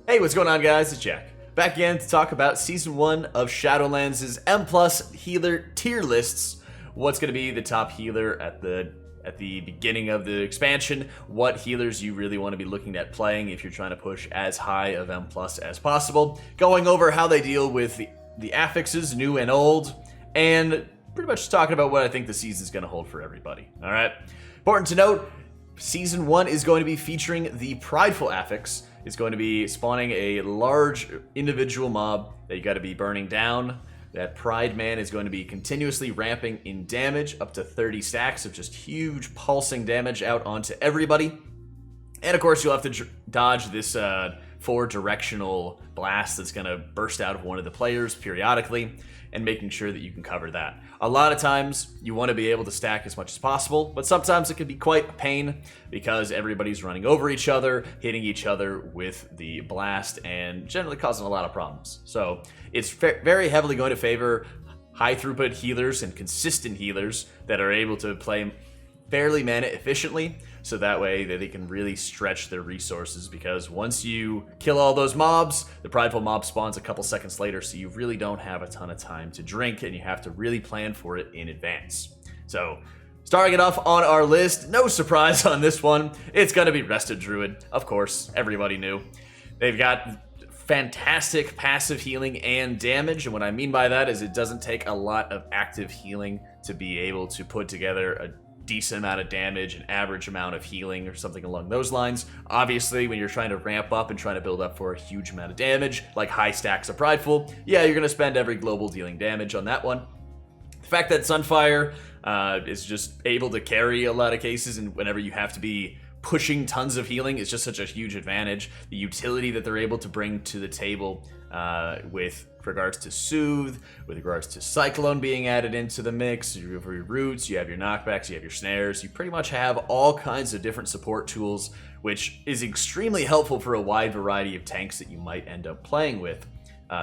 Hey, what's going on, guys? It's Jack. Back again to talk about Season 1 of Shadowlands' M+ healer tier lists. What's going to be the top healer at the beginning of the expansion, what healers you really want to be looking at playing if you're trying to push as high of M+ as possible, going over how they deal with the affixes, new and old, and pretty much talking about what I think the season's going to hold for everybody. Alright? Important to note, Season 1 is going to be featuring the Prideful affix. It's going to be spawning a large individual mob that you got to be burning down. That Pride Man is going to be continuously ramping in damage, up to 30 stacks of just huge pulsing damage out onto everybody. And of course, you'll have to dodge this 4-directional blast that's going to burst out of one of the players periodically, and making sure that you can cover that. A lot of times, you want to be able to stack as much as possible, but sometimes it can be quite a pain because everybody's running over each other, hitting each other with the blast, and generally causing a lot of problems. So it's very heavily going to favor high throughput healers and consistent healers that are able to play fairly mana efficiently, so that way they can really stretch their resources, because once you kill all those mobs, the Prideful mob spawns a couple seconds later, so you really don't have a ton of time to drink, and you have to really plan for it in advance. So, starting it off on our list, no surprise on this one, it's gonna be Rested Druid. Of course, everybody knew. They've got fantastic passive healing and damage, and what I mean by that is it doesn't take a lot of active healing to be able to put together a decent amount of damage, an average amount of healing, or something along those lines. Obviously, when you're trying to ramp up and trying to build up for a huge amount of damage, like high stacks of Prideful, yeah, you're going to spend every global dealing damage on that one. The fact that Sunfire is just able to carry a lot of cases, and whenever you have to be pushing tons of healing is just such a huge advantage. The utility that they're able to bring to the table with regards to Soothe, with regards to Cyclone being added into the mix, you have your roots, you have your knockbacks, you have your snares, you pretty much have all kinds of different support tools, which is extremely helpful for a wide variety of tanks that you might end up playing with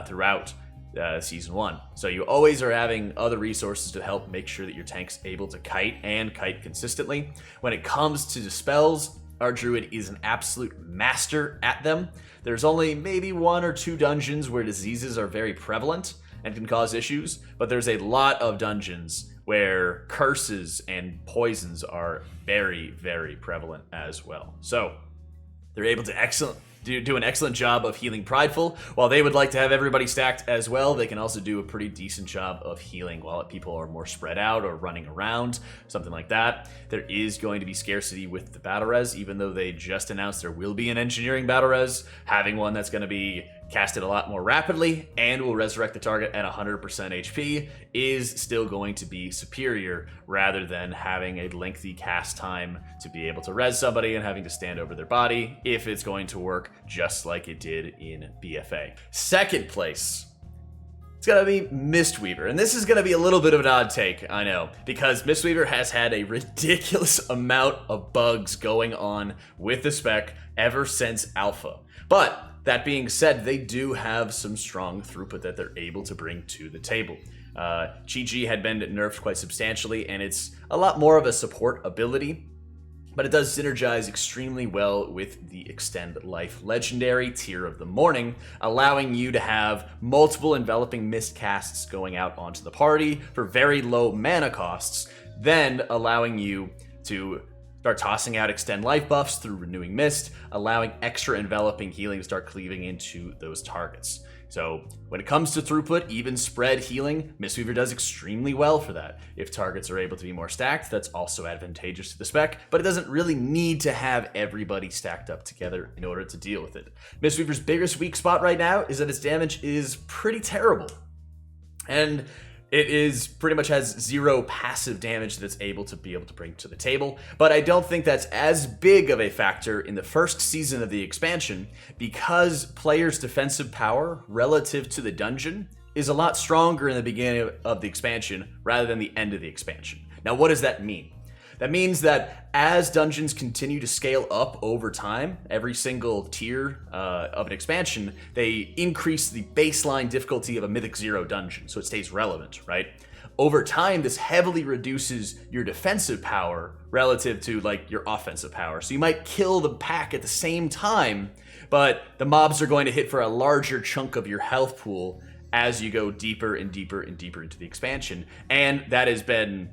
throughout Season 1. So you always are having other resources to help make sure that your tank's able to kite, and kite consistently. When it comes to dispels, our Druid is an absolute master at them. There's only maybe 1 or 2 dungeons where diseases are very prevalent and can cause issues, but there's a lot of dungeons where curses and poisons are very, very prevalent as well. So they're able to do an excellent job of healing Prideful. While they would like to have everybody stacked as well, they can also do a pretty decent job of healing while people are more spread out or running around, something like that. There is going to be scarcity with the battle res, even though they just announced there will be an engineering battle res. Having one that's going to be casted a lot more rapidly and will resurrect the target at 100% HP is still going to be superior, rather than having a lengthy cast time to be able to res somebody and having to stand over their body, if it's going to work just like it did in BFA. Second place, it's gonna be Mistweaver, and this is gonna be a little bit of an odd take, I know, because Mistweaver has had a ridiculous amount of bugs going on with the spec ever since alpha. But that being said, they do have some strong throughput that they're able to bring to the table. Chi-Chi had been nerfed quite substantially, and it's a lot more of a support ability, but it does synergize extremely well with the Extend Life Legendary Tier of the Morning, allowing you to have multiple enveloping mist casts going out onto the party for very low mana costs, then allowing you to start tossing out Extend Life buffs through Renewing Mist, allowing extra enveloping healing to start cleaving into those targets. So when it comes to throughput, even spread healing, Mistweaver does extremely well for that. If targets are able to be more stacked, that's also advantageous to the spec, but it doesn't really need to have everybody stacked up together in order to deal with it. Mistweaver's biggest weak spot right now is that its damage is pretty terrible. And it is pretty much has 0 passive damage that's able to bring to the table, but I don't think that's as big of a factor in the first season of the expansion, because players' defensive power relative to the dungeon is a lot stronger in the beginning of the expansion rather than the end of the expansion. Now, what does that mean? That means that as dungeons continue to scale up over time, every single tier of an expansion, they increase the baseline difficulty of a Mythic 0 dungeon, so it stays relevant, right? over time, this heavily reduces your defensive power relative to like your offensive power. So you might kill the pack at the same time, but the mobs are going to hit for a larger chunk of your health pool as you go deeper and deeper and deeper into the expansion. And that has been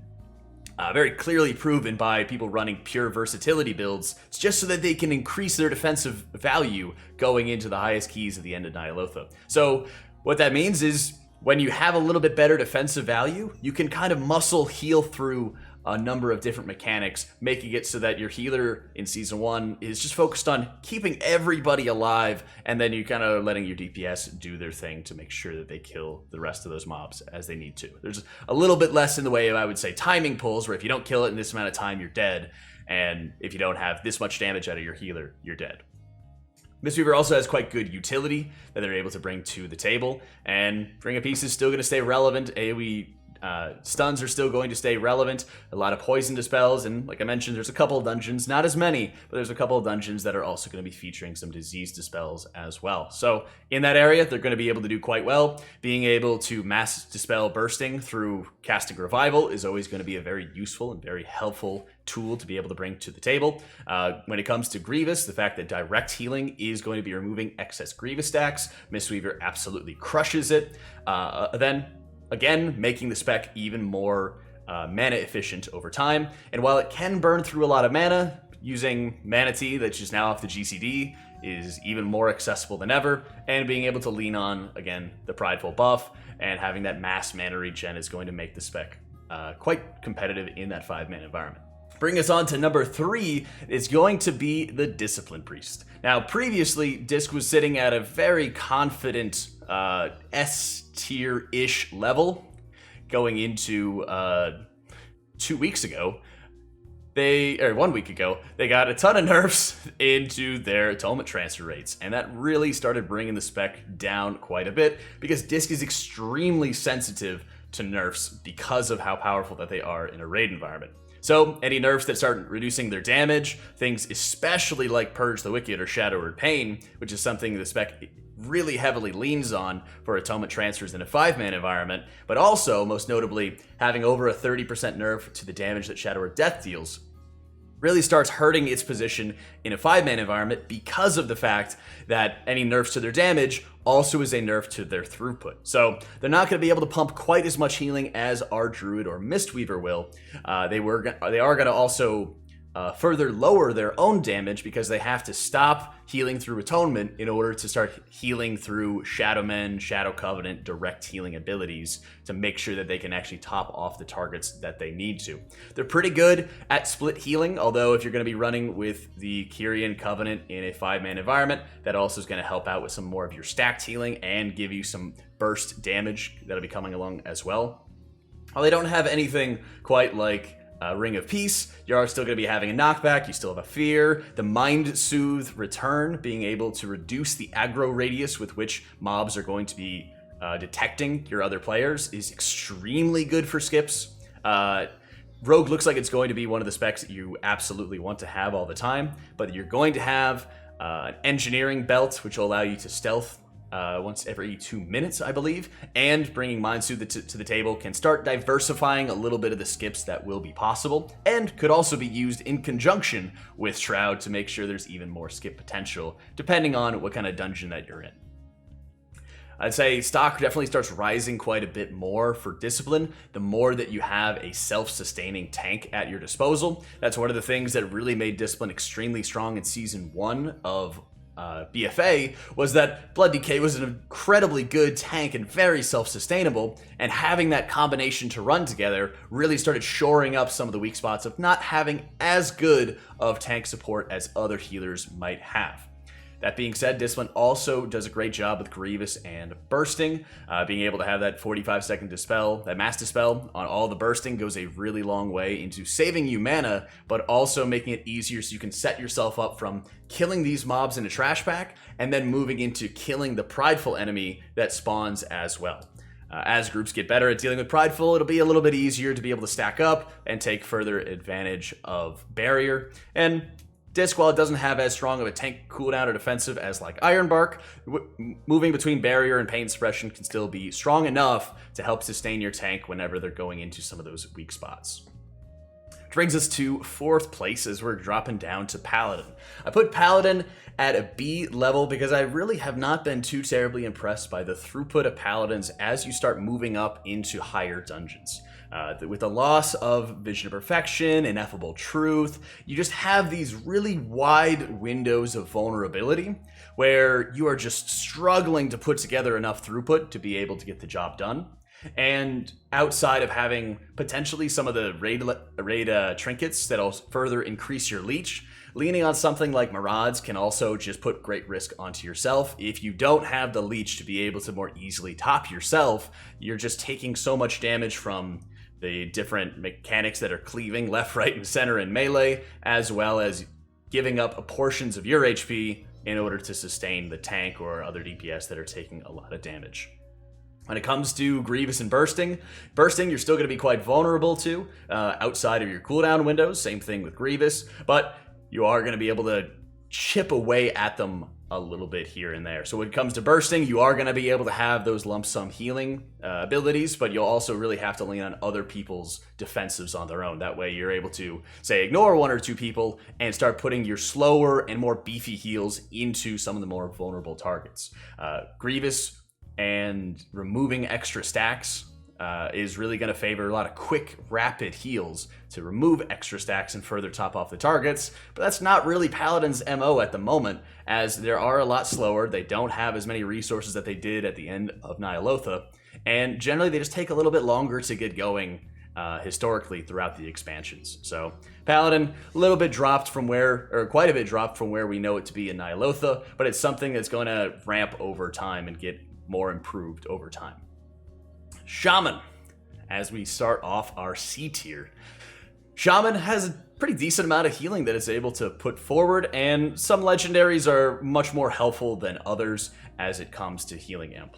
very clearly proven by people running pure versatility builds. It's just so that they can increase their defensive value going into the highest keys at the end of Nyalotha. So what that means is when you have a little bit better defensive value, you can kind of muscle heal through a number of different mechanics, making it so that your healer in Season 1 is just focused on keeping everybody alive, and then you kind of letting your DPS do their thing to make sure that they kill the rest of those mobs as they need to. There's a little bit less in the way of, I would say, timing pulls, where if you don't kill it in this amount of time, you're dead, and if you don't have this much damage out of your healer, you're dead. Mistweaver also has quite good utility that they're able to bring to the table, and Ring of Peace is still going to stay relevant. AoE stuns are still going to stay relevant. A lot of poison dispels, and like I mentioned, there's a couple of dungeons, not as many, but there's a couple of dungeons that are also going to be featuring some disease dispels as well. So in that area, they're going to be able to do quite well. Being able to mass dispel bursting through casting Revival is always going to be a very useful and very helpful tool to be able to bring to the table. When it comes to Grievous, the fact that direct healing is going to be removing excess Grievous stacks, Mistweaver absolutely crushes it. Then again, making the spec even more mana efficient over time. And while it can burn through a lot of mana, using Mana Tea that's just now off the GCD is even more accessible than ever, and being able to lean on, again, the Prideful buff and having that mass mana regen is going to make the spec quite competitive in that 5-man environment. Bring us on to number 3 is going to be the Discipline Priest. Now, previously, Disc was sitting at a very confident S-tier-ish level going into 2 weeks ago. 1 week ago, they got a ton of nerfs into their atonement transfer rates, and that really started bringing the spec down quite a bit because Disc is extremely sensitive to nerfs because of how powerful that they are in a raid environment. So any nerfs that start reducing their damage, things especially like Purge the Wicked or Shadow or Pain, which is something the spec really heavily leans on for atonement transfers in a 5-man environment, but also, most notably, having over a 30% nerf to the damage that Shadow or Death deals, really starts hurting its position in a 5-man environment because of the fact that any nerfs to their damage also is a nerf to their throughput. So they're not going to be able to pump quite as much healing as our Druid or Mistweaver will. They are going to also further lower their own damage because they have to stop healing through Atonement in order to start healing through Shadowmen, Shadow Covenant, direct healing abilities to make sure that they can actually top off the targets that they need to. They're pretty good at split healing, although if you're going to be running with the Kyrian Covenant in a 5-man environment, that also is going to help out with some more of your stacked healing and give you some burst damage that'll be coming along as well. While they don't have anything quite like Ring of Peace, you are still going to be having a knockback, you still have a fear, the Mind Soothe return, being able to reduce the aggro radius with which mobs are going to be detecting your other players is extremely good for skips. Rogue looks like it's going to be one of the specs that you absolutely want to have all the time, but you're going to have an engineering belt, which will allow you to stealth once every 2 minutes, I believe, and bringing Mind Soothe to the table can start diversifying a little bit of the skips that will be possible, and could also be used in conjunction with Shroud to make sure there's even more skip potential, depending on what kind of dungeon that you're in. I'd say stock definitely starts rising quite a bit more for Discipline, the more that you have a self-sustaining tank at your disposal. That's one of the things that really made Discipline extremely strong in Season 1 of BFA, was that Blood DK was an incredibly good tank and very self-sustainable, and having that combination to run together really started shoring up some of the weak spots of not having as good of tank support as other healers might have. That being said, Discipline also does a great job with Grievous and Bursting. Being able to have that 45-second dispel, that mass dispel on all the bursting goes a really long way into saving you mana, but also making it easier so you can set yourself up from killing these mobs in a trash pack and then moving into killing the Prideful enemy that spawns as well. As groups get better at dealing with Prideful, it'll be a little bit easier to be able to stack up and take further advantage of Barrier. And Disc, while it doesn't have as strong of a tank cooldown or defensive as like Ironbark, moving between barrier and pain suppression can still be strong enough to help sustain your tank whenever they're going into some of those weak spots. Which brings us to 4th place as we're dropping down to Paladin. I put Paladin at a B level because I really have not been too terribly impressed by the throughput of Paladins as you start moving up into higher dungeons. With the loss of Vision of Perfection, Ineffable Truth, you just have these really wide windows of vulnerability where you are just struggling to put together enough throughput to be able to get the job done. And outside of having potentially some of the raid trinkets that'll further increase your leech, leaning on something like Maraud's can also just put great risk onto yourself. If you don't have the leech to be able to more easily top yourself, you're just taking so much damage from the different mechanics that are cleaving left, right, and center in melee, as well as giving up portions of your HP in order to sustain the tank or other DPS that are taking a lot of damage. When it comes to Grievous and Bursting you're still going to be quite vulnerable to outside of your cooldown windows. Same thing with Grievous, but you are going to be able to chip away at them a little bit here and there. So when it comes to Bursting, you are going to be able to have those lump sum healing abilities, but you'll also really have to lean on other people's defensives on their own. That way you're able to, say, ignore 1 or 2 people and start putting your slower and more beefy heals into some of the more vulnerable targets. Grievous and removing extra stacks is really going to favor a lot of quick, rapid heals to remove extra stacks and further top off the targets, but that's not really Paladin's MO at the moment, as they are a lot slower, they don't have as many resources that they did at the end of Ny'alotha, and generally they just take a little bit longer to get going historically throughout the expansions. So Paladin, a little bit dropped from where, or quite a bit dropped from where we know it to be in Ny'alotha, but it's something that's going to ramp over time and get more improved over time. Shaman, as we start off our C tier. Shaman has a pretty decent amount of healing that it's able to put forward, and some legendaries are much more helpful than others as it comes to healing M+.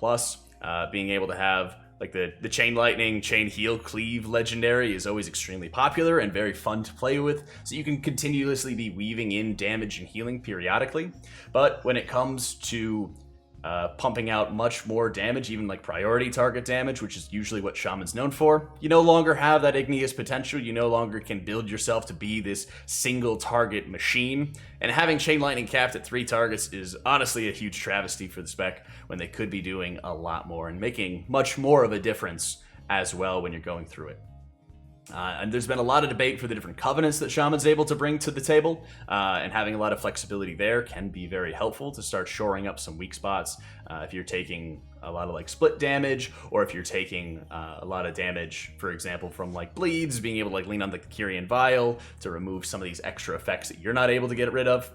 Being able to have like the Chain Lightning, Chain Heal, Cleave legendary is always extremely popular and very fun to play with, so you can continuously be weaving in damage and healing periodically. But when it comes to pumping out much more damage, even like priority target damage, which is usually what Shaman's known for, you no longer have that igneous potential. You no longer can build yourself to be this single target machine, and having Chain Lightning capped at 3 targets is honestly a huge travesty for the spec when they could be doing a lot more and making much more of a difference as well when you're going through it. And there's been a lot of debate for the different covenants that Shaman's able to bring to the table, and having a lot of flexibility there can be very helpful to start shoring up some weak spots. If you're taking a lot of like split damage, or if you're taking a lot of damage, for example, from like bleeds, being able to like lean on the Kyrian Vial to remove some of these extra effects that you're not able to get rid of.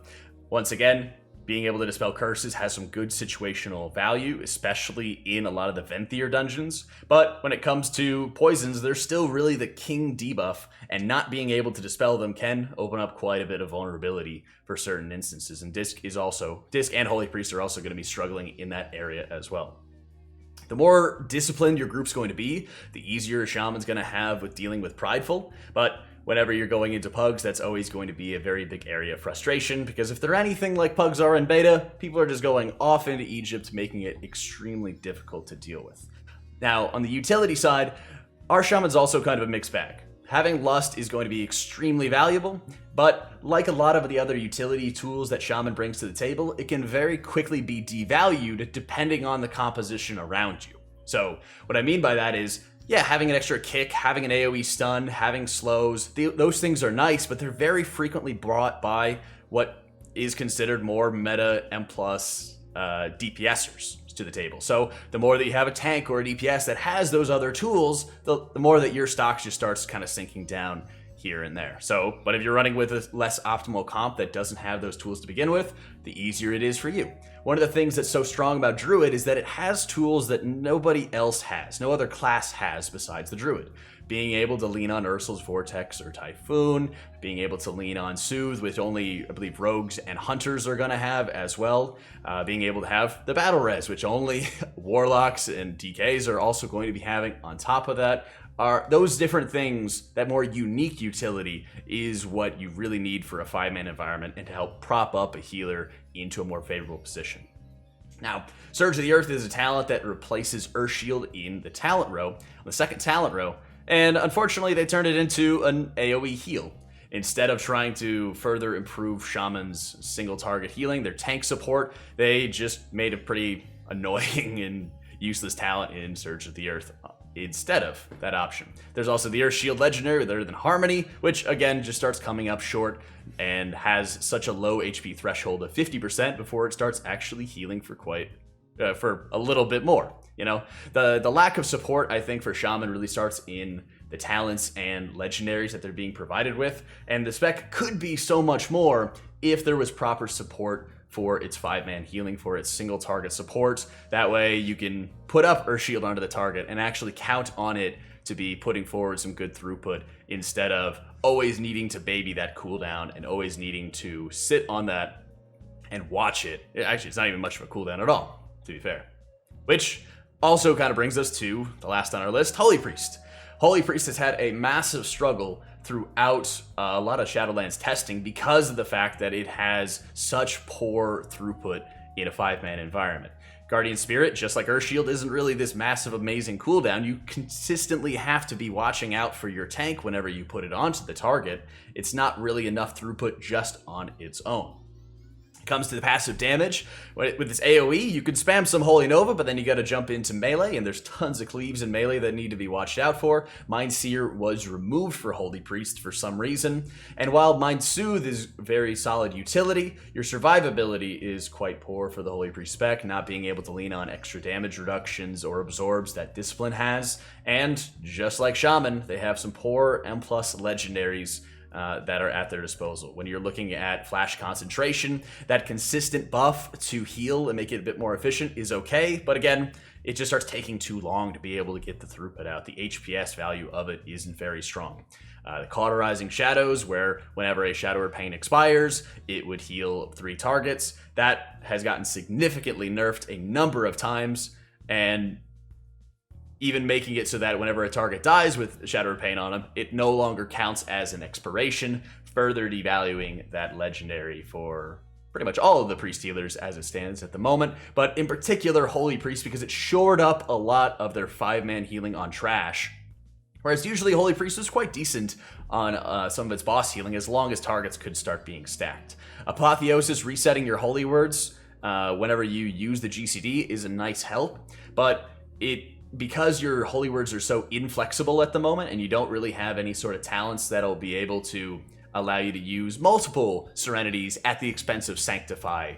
Once again, being able to dispel curses has some good situational value, especially in a lot of the Venthyr dungeons. But when it comes to poisons, they're still really the king debuff, and not being able to dispel them can open up quite a bit of vulnerability for certain instances. And Disc and Holy Priest are also going to be struggling in that area as well. The more disciplined your group's going to be, the easier a Shaman's going to have with dealing with Prideful, but whenever you're going into pugs, that's always going to be a very big area of frustration, because if they're anything like pugs are in beta, people are just going off into Egypt, making it extremely difficult to deal with. Now, on the utility side, our Shaman's also kind of a mixed bag. Having Lust is going to be extremely valuable, but like a lot of the other utility tools that Shaman brings to the table, it can very quickly be devalued depending on the composition around you. So what I mean by that is, yeah, having an extra kick, having an AoE stun, having slows, those things are nice, but they're very frequently brought by what is considered more meta M+ DPSers to the table. So the more that you have a tank or a DPS that has those other tools, the more that your stock just starts kind of sinking down here and there. So, but if you're running with a less optimal comp that doesn't have those tools to begin with, the easier it is for you. One of the things that's so strong about Druid is that it has tools that nobody else has, no other class has besides the Druid. Being able to lean on Ursul's Vortex or Typhoon, being able to lean on Soothe, which only, I believe, Rogues and Hunters are going to have as well. Being able to have the Battle Res, which only Warlocks and DKs are also going to be having on top of that. are those different things, that more unique utility is what you really need for a 5-man environment and to help prop up a healer into a more favorable position. Now, Surge of the Earth is a talent that replaces Earth Shield in the talent row, on the second talent row, and unfortunately they turned it into an AoE heal. Instead of trying to further improve Shaman's single target healing, their tank support, they just made a pretty annoying and useless talent in Surge of the Earth instead of that option. There's also the Earth Shield Legendary other than Harmony, which again just starts coming up short and has such a low HP threshold of 50% before it starts actually healing for for a little bit more. You know, the lack of support, I think, for Shaman really starts in the talents and legendaries that they're being provided with, and the spec could be so much more if there was proper support for its 5-man healing, for its single target support. That way you can put up Earth Shield onto the target and actually count on it to be putting forward some good throughput instead of always needing to baby that cooldown and always needing to sit on that and watch it. Actually, it's not even much of a cooldown at all, to be fair. Which also kind of brings us to the last on our list, Holy Priest. Holy Priest has had a massive struggle throughout a lot of Shadowlands testing because of the fact that it has such poor throughput in a 5-man environment. Guardian Spirit, just like Earth Shield, isn't really this massive, amazing cooldown. You consistently have to be watching out for your tank whenever you put it onto the target. It's not really enough throughput just on its own. Comes to the passive damage, with this AoE, you can spam some Holy Nova, but then you gotta jump into melee, and there's tons of cleaves in melee that need to be watched out for. Mind Seer was removed for Holy Priest for some reason, and while Mind Soothe is very solid utility, your survivability is quite poor for the Holy Priest spec, not being able to lean on extra damage reductions or absorbs that Discipline has, and just like Shaman, they have some poor M+ legendaries that are at their disposal. When you're looking at Flash Concentration, that consistent buff to heal and make it a bit more efficient is okay, but again, it just starts taking too long to be able to get the throughput out. The HPS value of it isn't very strong. The Cauterizing Shadows, where whenever a Shadow or Pain expires, it would heal 3 targets. That has gotten significantly nerfed a number of times, and even making it so that whenever a target dies with Shadow or Pain on him, it no longer counts as an expiration, further devaluing that legendary for pretty much all of the Priest healers as it stands at the moment, but in particular Holy Priest, because it shored up a lot of their 5-man healing on trash, whereas usually Holy Priest was quite decent on some of its boss healing as long as targets could start being stacked. Apotheosis, resetting your Holy Words whenever you use the GCD is a nice help, but because your Holy Words are so inflexible at the moment and you don't really have any sort of talents that'll be able to allow you to use multiple Serenities at the expense of Sanctify,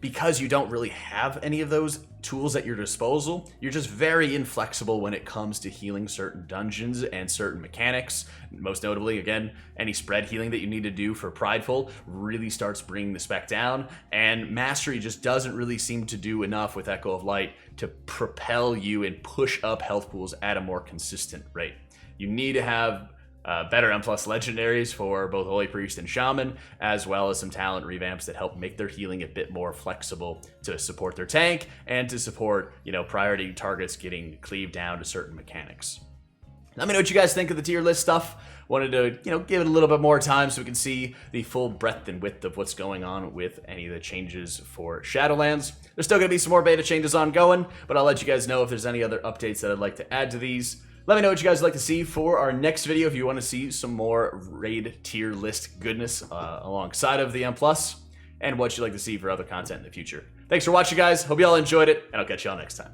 because you don't really have any of those tools at your disposal, you're just very inflexible when it comes to healing certain dungeons and certain mechanics. Most notably, again, any spread healing that you need to do for Prideful really starts bringing the spec down, and Mastery just doesn't really seem to do enough with Echo of Light to propel you and push up health pools at a more consistent rate. You need to have better M+ legendaries for both Holy Priest and Shaman, as well as some talent revamps that help make their healing a bit more flexible to support their tank and to support, priority targets getting cleaved down to certain mechanics. Let me know what you guys think of the tier list stuff. Wanted to, give it a little bit more time so we can see the full breadth and width of what's going on with any of the changes for Shadowlands. There's still going to be some more beta changes ongoing, but I'll let you guys know if there's any other updates that I'd like to add to these. Let me know what you guys would like to see for our next video if you want to see some more raid tier list goodness alongside of the M+, and what you'd like to see for other content in the future. Thanks for watching, guys. Hope you all enjoyed it, and I'll catch you all next time.